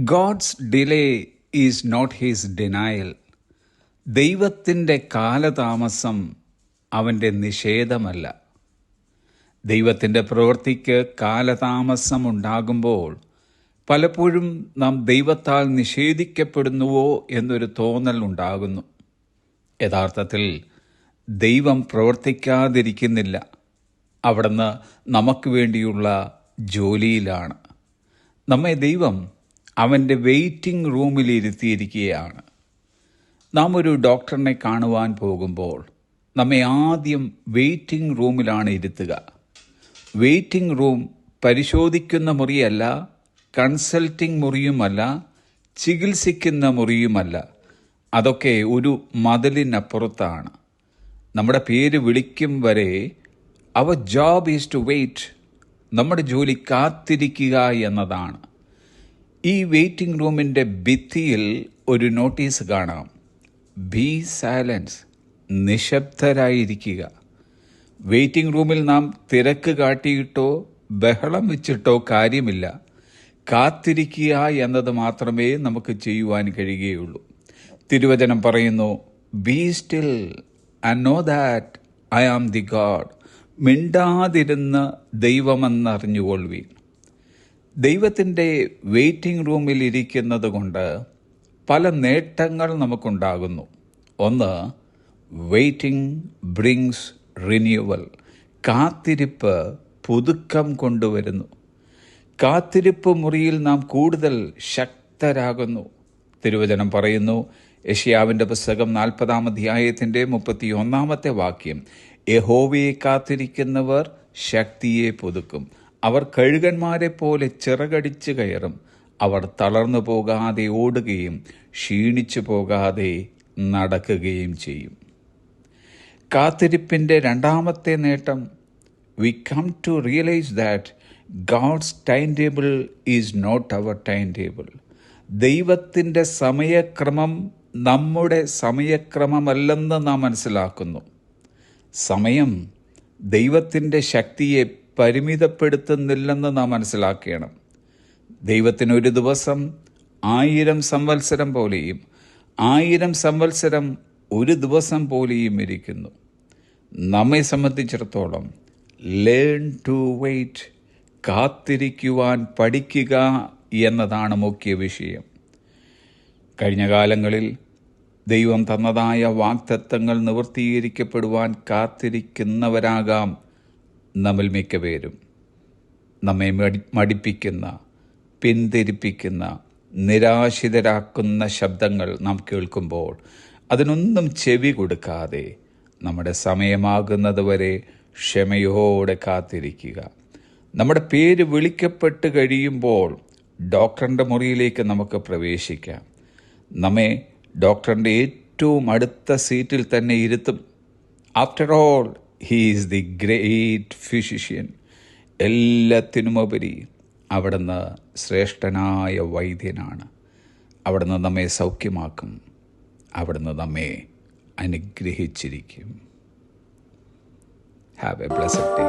God's delay is not his denial. ദൈവത്തിൻ്റെ കാലതാമസം അവൻ്റെ നിഷേധമല്ല. ദൈവത്തിൻ്റെ പ്രവൃത്തിക്ക് കാലതാമസമുണ്ടാകുമ്പോൾ പലപ്പോഴും നാം ദൈവത്താൽ നിഷേധിക്കപ്പെടുന്നുവോ എന്നൊരു തോന്നൽ ഉണ്ടാകുന്നു. യഥാർത്ഥത്തിൽ ദൈവം പ്രവർത്തിക്കാതിരിക്കുന്നില്ല. അവിടുന്ന് നമുക്ക് വേണ്ടിയുള്ള ജോലിയിലാണ്. നമ്മെ ദൈവം അവൻ്റെ വെയിറ്റിംഗ് റൂമിൽ ഇരുത്തിയിരിക്കുകയാണ്. നാം ഒരു ഡോക്ടറിനെ കാണുവാൻ പോകുമ്പോൾ നമ്മെ ആദ്യം വെയിറ്റിംഗ് റൂമിലാണ് ഇരുത്തുക. വെയിറ്റിംഗ് റൂം പരിശോധിക്കുന്ന മുറിയല്ല, കൺസൾട്ടിംഗ് മുറിയുമല്ല, ചികിത്സിക്കുന്ന മുറിയുമല്ല. അതൊക്കെ ഒരു മതിലിനപ്പുറത്താണ്. നമ്മുടെ പേര് വിളിക്കും വരെ അവർ ജോബ് ഈസ് ടു വെയിറ്റ്. നമ്മുടെ ജോലി കാത്തിരിക്കുക എന്നതാണ്. ഈ വെയിറ്റിംഗ് റൂമിൻ്റെ ഭിത്തിയിൽ ഒരു നോട്ടീസ് കാണാം: ബി സൈലൻസ്, നിശബ്ദരായിരിക്കുക. വെയിറ്റിംഗ് റൂമിൽ നാം തിരക്ക് കാട്ടിയിട്ടോ ബഹളം വെച്ചിട്ടോ കാര്യമില്ല. കാത്തിരിക്കുക എന്നത് മാത്രമേ നമുക്ക് ചെയ്യുവാൻ കഴിയുകയുള്ളൂ. തിരുവചനം പറയുന്നു, be still and know that I am the God. മിണ്ടാതിരുന്ന് ദൈവമെന്നറിഞ്ഞുകൊള്ളുവീൻ. ദൈവത്തിൻ്റെ വെയിറ്റിംഗ് റൂമിൽ ഇരിക്കുന്നത് കൊണ്ട് പല നേട്ടങ്ങൾ നമുക്കുണ്ടാകുന്നു. ഒന്ന്, വെയിറ്റിംഗ് ബ്രിങ്സ് റിന്യൂവൽ. കാത്തിരിപ്പ് പുതുക്കം കൊണ്ടുവരുന്നു. കാത്തിരിപ്പ് മുറിയിൽ നാം കൂടുതൽ ശക്തരാകുന്നു. തിരുവചനം പറയുന്നു, യെശയ്യാവിൻ്റെ പുസ്തകം 40-ാം അധ്യായത്തിൻ്റെ 31-ാമത്തെ വാക്യം: യഹോവയെ കാത്തിരിക്കുന്നവർ ശക്തിയെ പുതുക്കും. അവർ കഴുകന്മാരെ പോലെ ചിറകടിച്ചു കയറും. അവർ തളർന്നു പോകാതെ ഓടുകയും ക്ഷീണിച്ചു പോകാതെ നടക്കുകയും ചെയ്യും. കാത്തിരിപ്പിൻ്റെ രണ്ടാമത്തെ നേട്ടം, we come to realise that God's time table is not our time table. ദൈവത്തിൻ്റെ സമയക്രമം നമ്മുടെ സമയക്രമമല്ലെന്ന് നാം മനസ്സിലാക്കുന്നു. സമയം ദൈവത്തിൻ്റെ ശക്തിയെ പരിമിതപ്പെടുത്തുന്നില്ലെന്ന് നാം മനസ്സിലാക്കണം. ദൈവത്തിന് ഒരു ദിവസം 1000 സംവത്സരം പോലെയും 1000 സംവത്സരം ഒരു ദിവസം പോലെയും ഇരിക്കുന്നു. നമ്മെ സംബന്ധിച്ചിടത്തോളം ലേൺ ടു വെയിറ്റ്, കാത്തിരിക്കുവാൻ പഠിക്കുക എന്നതാണ് മുഖ്യ വിഷയം. കഴിഞ്ഞ കാലങ്ങളിൽ ദൈവം തന്നതായ വാഗ്ദത്തങ്ങൾ നിവൃത്തീകരിക്കപ്പെടുവാൻ കാത്തിരിക്കുന്നവരാകാം നമ്മിൽ മിക്കപേരും. നമ്മെ മടിപ്പിക്കുന്ന, പിന്തിരിപ്പിക്കുന്ന, നിരാശിതരാക്കുന്ന ശബ്ദങ്ങൾ നാം കേൾക്കുമ്പോൾ അതിനൊന്നും ചെവി കൊടുക്കാതെ നമ്മുടെ സമയമാകുന്നത് വരെ ക്ഷമയോടെ കാത്തിരിക്കുക. നമ്മുടെ പേര് വിളിക്കപ്പെട്ട് കഴിയുമ്പോൾ ഡോക്ടറിൻ്റെ മുറിയിലേക്ക് നമുക്ക് പ്രവേശിക്കാം. നമ്മെ ഡോക്ടറിൻ്റെ ഏറ്റവും അടുത്ത സീറ്റിൽ തന്നെ ഇരുത്തും. After all he is the great physician. എല്ലാത്തിനുമുപരി അവിടുന്ന് ശ്രേഷ്ഠനായ വൈദ്യനാണ്. അവിടുന്ന് നമ്മെ സൗഖ്യമാക്കും. അവിടുന്ന് നമ്മെ അനുഗ്രഹിച്ചിരിക്കും. Have a blessed day.